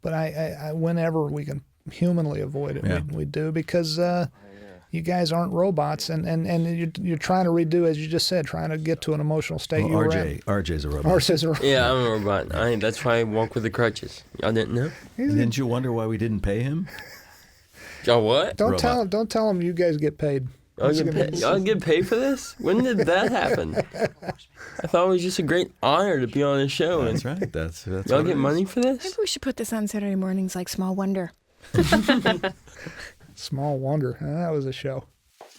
But I whenever we can humanly avoid it, we do, because you guys aren't robots, and you're trying to redo, as you just said, trying to get to an emotional state. Well, RJ's a robot. RJ's a robot. Yeah, I'm a robot. That's why I walk with the crutches. Y'all didn't know? Didn't you wonder why we didn't pay him? Y'all what? Don't tell him you guys get paid. Y'all get paid for this? When did that happen? I thought it was just a great honor to be on the show. That's right. That's y'all get money for this? Maybe we should put this on Saturday mornings like Small Wonder. Small Wonder. That was a show.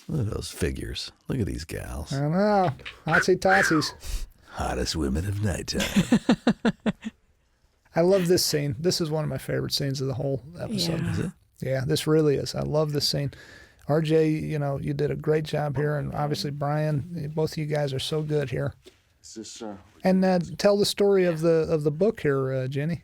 Look at those figures. Look at these gals. I know. Hotsy totsies. Hottest women of nighttime. I love this scene. This is one of my favorite scenes of the whole episode. Yeah. Is it? Yeah, this really is. I love this scene. RJ, you did a great job here, and obviously Bryan, both of you guys are so good here. And tell the story of the book here, Jenny.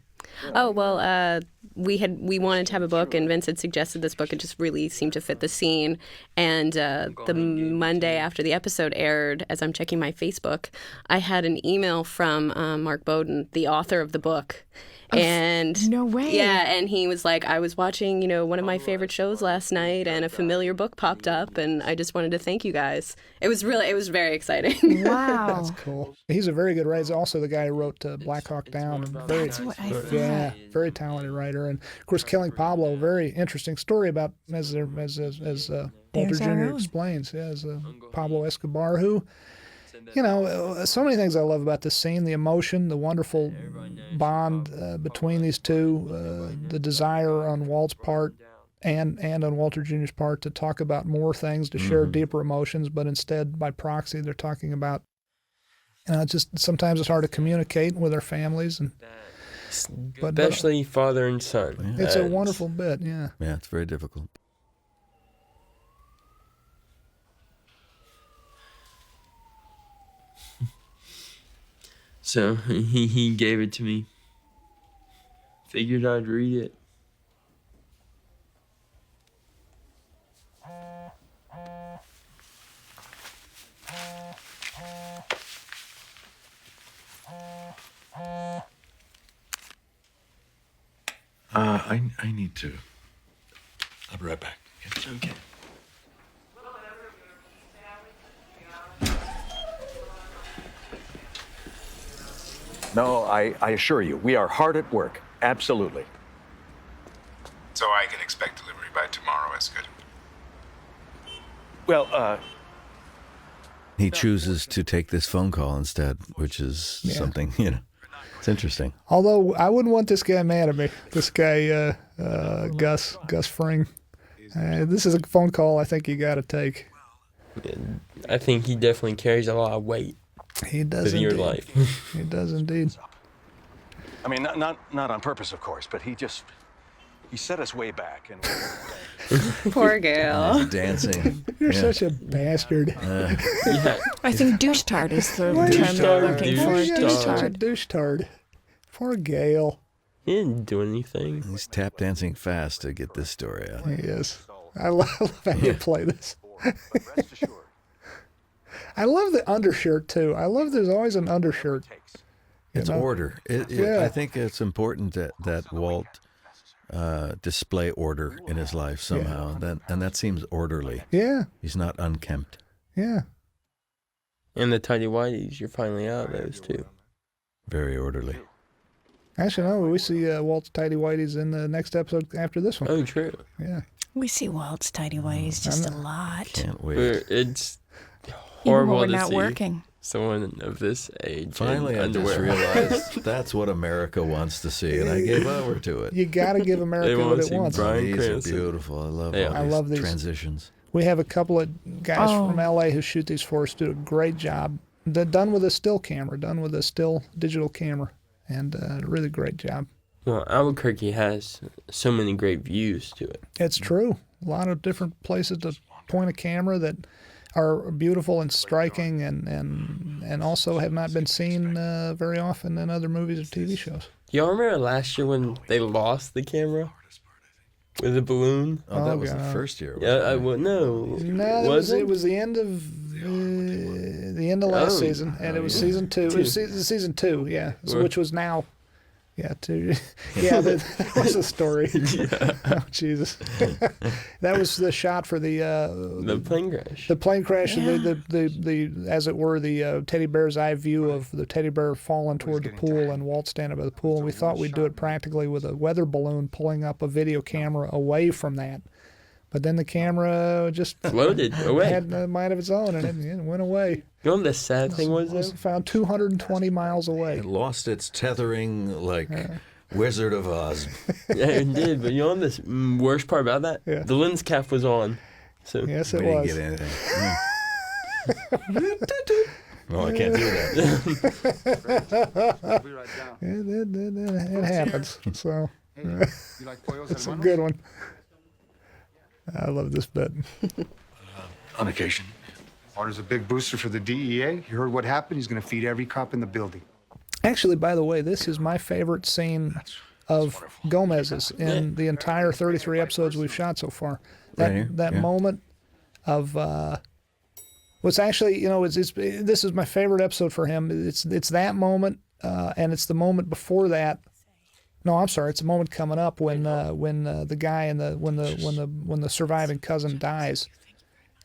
Oh, well, we wanted to have a book, and Vince had suggested this book. It just really seemed to fit the scene. And the Monday after the episode aired, as I'm checking my Facebook, I had an email from Mark Bowden, the author of the book. And no way. Yeah, and he was like, I was watching, one of my favorite shows last night, and a familiar book popped up, and I just wanted to thank you guys. It was very exciting. Wow. That's cool. He's a very good writer. He's also the guy who wrote Black Hawk Down. That's what I thought. Yeah, very talented writer. And of course, Killing Pablo, very interesting story about, as Walter Jr. explains, as Pablo Escobar, who, so many things I love about this scene: the emotion, the wonderful bond between these two, the desire on Walt's part and on Walter Jr.'s part to talk about more things, to share deeper emotions, but instead, by proxy, they're talking about, just sometimes it's hard to communicate with our families, and especially father and son. It's a wonderful bit, yeah. Yeah, it's very difficult. So he gave it to me. Figured I'd read it. I need to. I'll be right back. Okay. No, I assure you, we are hard at work. Absolutely. So I can expect delivery by tomorrow, as good. Well, he chooses to take this phone call instead, which is something, it's interesting. Although I wouldn't want this guy mad at me. This guy, Gus Fring. This is a phone call I think you got to take. I think he definitely carries a lot of weight. He does in indeed. your life. He does indeed. I mean, not on purpose, of course, but he set us way back. And Poor Gail. Dancing. You're such a bastard. I think douche-tard is the term they're looking for. You're such a douche-tard. Poor Gail. He didn't do anything. He's tap dancing fast to get this story out. He is. I love how you play this. I love the undershirt, too. I love there's always an undershirt. It's order. I think it's important that Walt display order in his life somehow, and that seems orderly. Yeah. He's not unkempt. Yeah. And the tidy whities, you're finally out of those, too. Very orderly. Actually, no, we see Walt's tidy whities in the next episode after this one. Oh, true. Yeah. We see Walt's tidy whities just a lot. Can't wait. It's Even horrible when we're to not see working. someone of this age. Finally, I just realized that's what America wants to see, and I gave over to it. You got to give America what it wants. These are Cranston. beautiful. I love these transitions. We have a couple of guys from L.A. who shoot these for us, do a great job. They're done with a still camera, done with a still digital camera, and a really great job. Well, Albuquerque has so many great views to it. It's true. A lot of different places to point a camera that are beautiful and striking, and also have not been seen very often in other movies or TV shows. Y'all remember last year when they lost the camera with the balloon? Oh, that was the first year. Yeah, no. No, it was the end of last season, and it was season two. It was season two, yeah. So, which was now, Yeah, that was a story. Oh, Jesus. That was the shot for the plane crash. The plane crash, the as it were, the teddy bear's eye view of the teddy bear falling toward the pool and Walt standing by the pool. And we thought we'd do it practically with a weather balloon pulling up a video camera away from that. But then the camera just floated away. Had a mind of its own, and it went away. You know what the sad thing was, though? Found 220 miles away. It lost its tethering like Wizard of Oz. Yeah, it did. But you know the worst part about that? Yeah. The lens cap was on. So yes, it we was. Didn't get anything. No, I can't do that. It happens. So it's a good one. I love this bit. On occasion. Orders a big booster for the DEA. You heard what happened? He's going to feed every cop in the building. Actually, by the way, this is my favorite scene of Gomez's in the entire 33 episodes we've shot so far. That moment of what's actually, this is my favorite episode for him. It's that moment, and it's the moment before that. No, I'm sorry. It's a moment coming up when the guy and when the surviving cousin dies,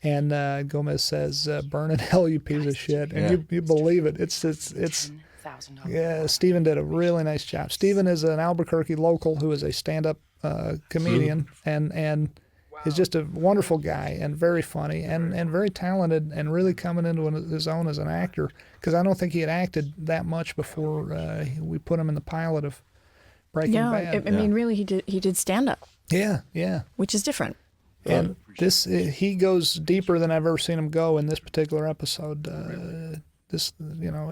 and Gomez says, "Burn in hell, you piece of shit," and you believe it. It's yeah. Stephen did a really nice job. Stephen is an Albuquerque local who is a stand-up comedian and is just a wonderful guy and very funny and very talented and really coming into his own as an actor, because I don't think he had acted that much before we put him in the pilot of Breaking Bad. I mean, really, he did stand up. Yeah. Which is different. And he goes deeper than I've ever seen him go in this particular episode. And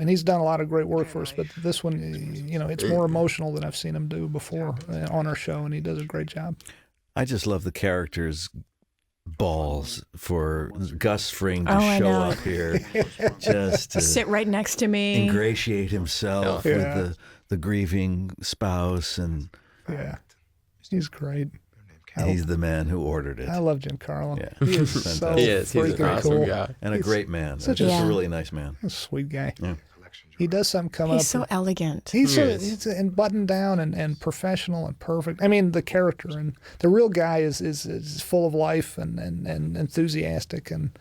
he's done a lot of great work for us, but this one, it's more emotional than I've seen him do before on our show, and he does a great job. I just love the character's balls for Gus Fring to show up here, just to sit right next to me, ingratiate himself with the grieving spouse, and he's great. He's the man who ordered it. I love Giancarlo. Yeah. He is so he's an awesome cool guy. And a great man. Such Just a really nice man. A sweet guy. Yeah. He does something coming up. He's so elegant. He's and buttoned down and professional and perfect. I mean, the character and the real guy is full of life and enthusiastic. And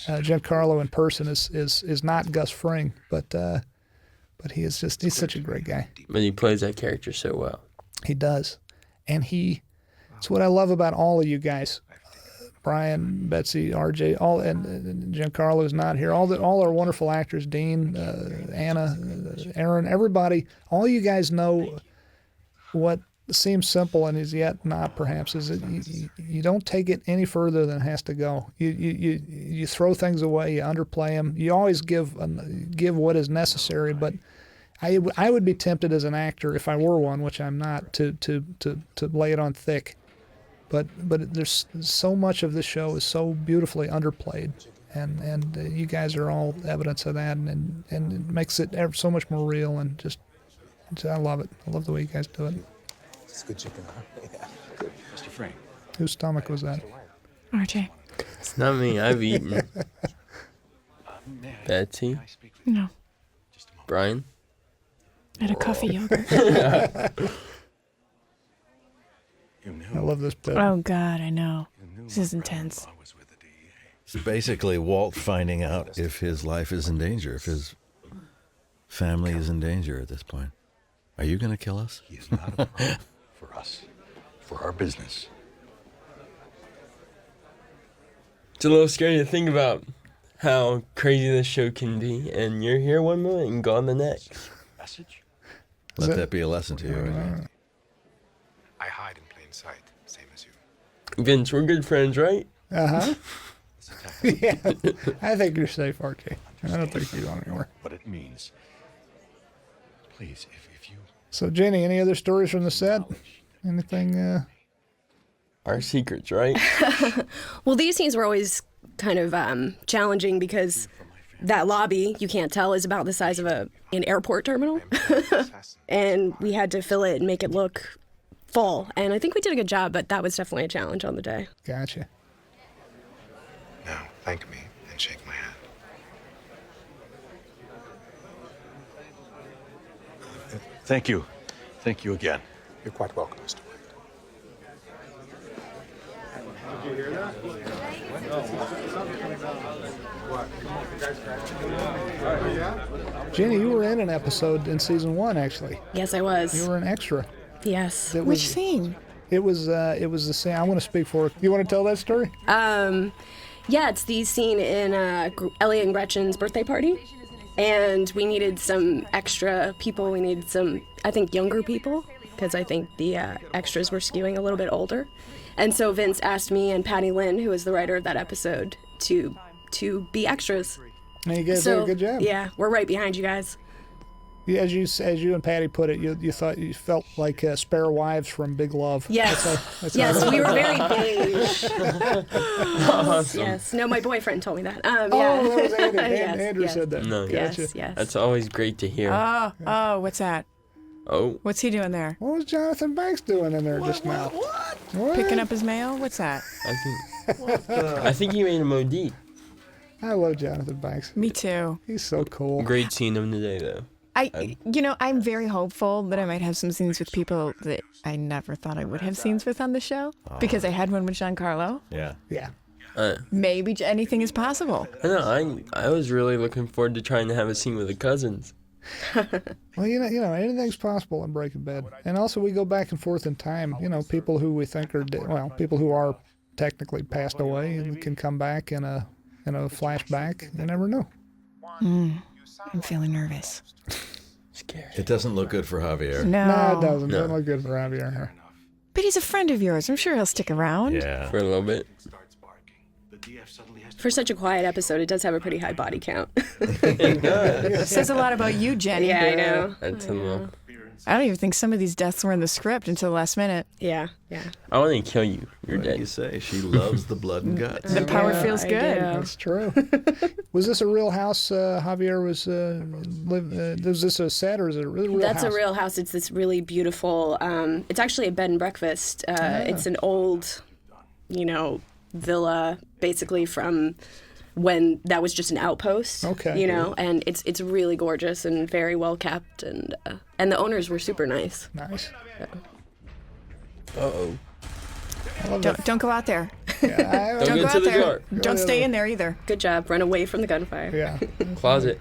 Giancarlo in person is not Gus Fring, but he is he's such a great guy. But he plays that character so well. He does, and it's what I love about all of you guys. Bryan, Betsy, RJ, and Giancarlo is not here. All our wonderful actors, Dean, Anna, Aaron, everybody. All you guys know what seems simple and is yet not. Perhaps is that you don't take it any further than it has to go. You throw things away. You underplay them. You always give what is necessary. But I would be tempted as an actor, if I were one, which I'm not, to lay it on thick. But there's so much of this show is so beautifully underplayed, and you guys are all evidence of that, and it makes it so much more real, and I love it. I love the way you guys do it. It's good chicken, huh? Yeah. Mr. Frank. Whose stomach was that? RJ. It's not me. I've eaten. Betsy. No. Bryan. I had a coffee yogurt. I love this bit. Oh, God, I know. This is intense. It's basically Walt finding out if his life is in danger, if his family is in danger at this point. Are you going to kill us? He is not a problem for us, for our business. It's a little scary to think about how crazy this show can be, and you're here one minute and gone the next. Message? Let that be a lesson to you. Right? I hide in plain sight, same as you. Vince, we're good friends, right? Uh-huh. Yeah, I think you're safe, RJ. I don't think you're going anywhere. What it means. Please, if you... So, Jenny, any other stories from the set? Anything? Our secrets, right? Well, these scenes were always kind of challenging because that lobby, you can't tell, is about the size of an airport terminal. And we had to fill it and make it look full. And I think we did a good job, but that was definitely a challenge on the day. Gotcha. Now, thank me and shake my hand. Thank you. Thank you again. You're quite welcome, Mr. White. Did you hear that? Jenny, you were in an episode in season 1, actually. Yes, I was. You were an extra. Yes. Which scene? It was the same. I want to speak for. You want to tell that story? Yeah, it's the scene in Ellie and Gretchen's birthday party. And we needed some extra people. We needed some, I think, younger people, because I think the extras were skewing a little bit older. And so Vince asked me and Patty Lynn, who was the writer of that episode, to be extras. And you guys did a good job. Yeah, we're right behind you guys. Yeah, as you and Patty put it, you felt like spare wives from Big Love. Yes, that's yes, we were very beige. Awesome. Yes, no, my boyfriend told me that. Oh, Yeah. that was Andrew. Yes, Andrew yes. said that. No, Gotcha. Yes. That's always great to hear. Oh, what's that? Oh, What's he doing there? What was Jonathan Banks doing in there just now? What? Picking up his mail? What's that? I think he made a OD. I love Jonathan Banks. Me too. He's so cool. Great scene of the day, though. I'm very hopeful that I might have some scenes with people that I never thought I would have scenes with on the show, because I had one with Giancarlo. Yeah. Yeah. Maybe anything is possible. I know. I was really looking forward to trying to have a scene with the cousins. Well, you know, anything's possible in Breaking Bad. And also, we go back and forth in time. You know, people who we think are people who are technically passed away and can come back in a flashback. You never know. I'm feeling nervous. Scary. It doesn't look good for Javier. No, it doesn't. Doesn't look good for Javier. But he's a friend of yours. I'm sure he'll stick around. Yeah. For a little bit. For such a quiet episode, it does have a pretty high body count. Says a lot about you, Jenny. Yeah, I know. That's a little. I don't even think some of these deaths were in the script until the last minute. Yeah. I want to kill you. You're What do dead. you say? She loves the blood and guts. The power Yeah, feels I good. do. That's true. Was this a real house Javier was was this a set, or is it a real That's house? a real house. It's this really beautiful. It's actually a bed and breakfast. It's an old, villa, basically from when that was just an outpost. Okay. And it's really gorgeous and very well kept, and the owners were super nice. Nice. Uh-oh. Don't go out there. Yeah, Don't Don't get go to out the there. door. Don't stay in there either. Good job. Run away from the gunfire. yeah. Closet.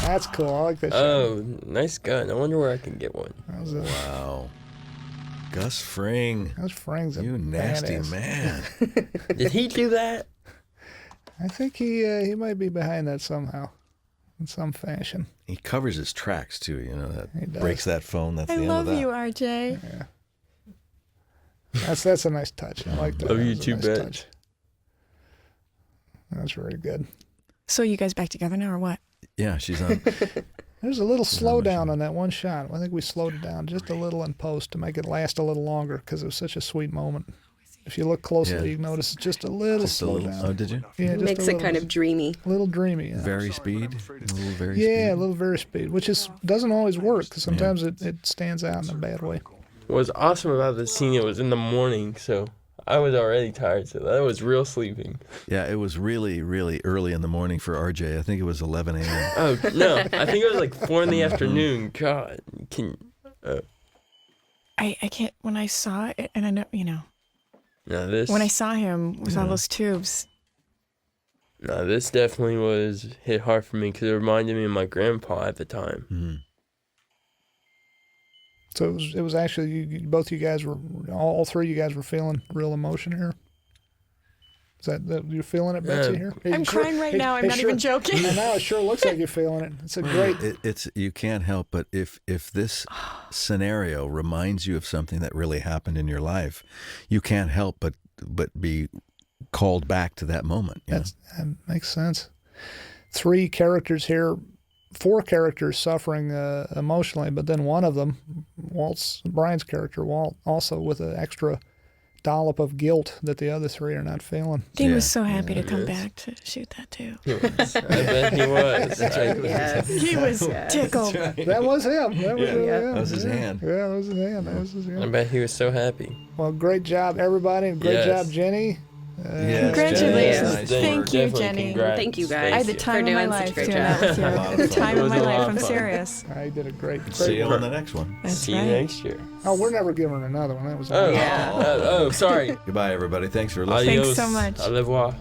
That's cool. I like that shot. Oh, nice gun. I wonder where I can get one. That was a, Wow. Gus Fring. Those Frings a You nasty badass. man. Did he do that? I think he might be behind that somehow, in some fashion. He covers his tracks too, He that does. breaks that phone. That's I the end love of that. you, RJ. That's a nice touch. I like that. Love you That's a too, nice Bets. touch. That's very good. So you guys back together now or what? Yeah, she's on. There's a little slowdown on that one shot. I think we slowed it down just a little in post to make it last a little longer because it was such a sweet moment. If you look closely, Yeah. you notice it's just a little Just a slow little. down. Oh, did you? Yeah, just Makes a it little, kind of dreamy. a little dreamy. Yeah. Very speed. A little very Yeah, a speed. little very speed, which doesn't always work because sometimes it stands out in a bad way. What was awesome about the scene, it was in the morning, so I was already tired, so that was real sleeping. Yeah, it was really, really early in the morning for RJ. I think it was 11 a.m. Oh, no, I think it was like 4 in the afternoon. God, I can't, when I saw it, and I know, no, this when I saw him with all those tubes, this definitely was hit hard for me because it reminded me of my grandpa at the time. Mm-hmm. So it was actually both you guys were all three of you guys were feeling real emotion here. Is that you're feeling it, Betsy? Here, I'm crying right now. I'm not even joking. I know it sure looks like you're feeling it. It's a great. It's you can't help but if this scenario reminds you of something that really happened in your life, you can't help but be called back to that moment. That makes sense. 3 characters here, 4 characters suffering emotionally, but then one of them, Bryan's character, Walt, also with an extra dollop of guilt that the other 3 are not feeling. Dean was so happy to come back to shoot that too. I bet he was. Yes. He was tickled. That was him. That was, That was his hand. Yeah, that was his hand. That was his I hand. bet he was so happy. Well, great job, everybody. And great Yes. job, Jenny. Congratulations. Yes, Thank you, definitely Jenny. congrats. Thank you, guys. I had the time for of my doing such a life great doing job. that with you. At the time It of was my a lot life. of I'm fun. serious. I did a great See you work. on the next one. That's See you right. next year. Oh, we're never giving her another one. That was Oh, awesome. Sorry. Goodbye, everybody. Thanks for listening. Thanks so much. Au revoir.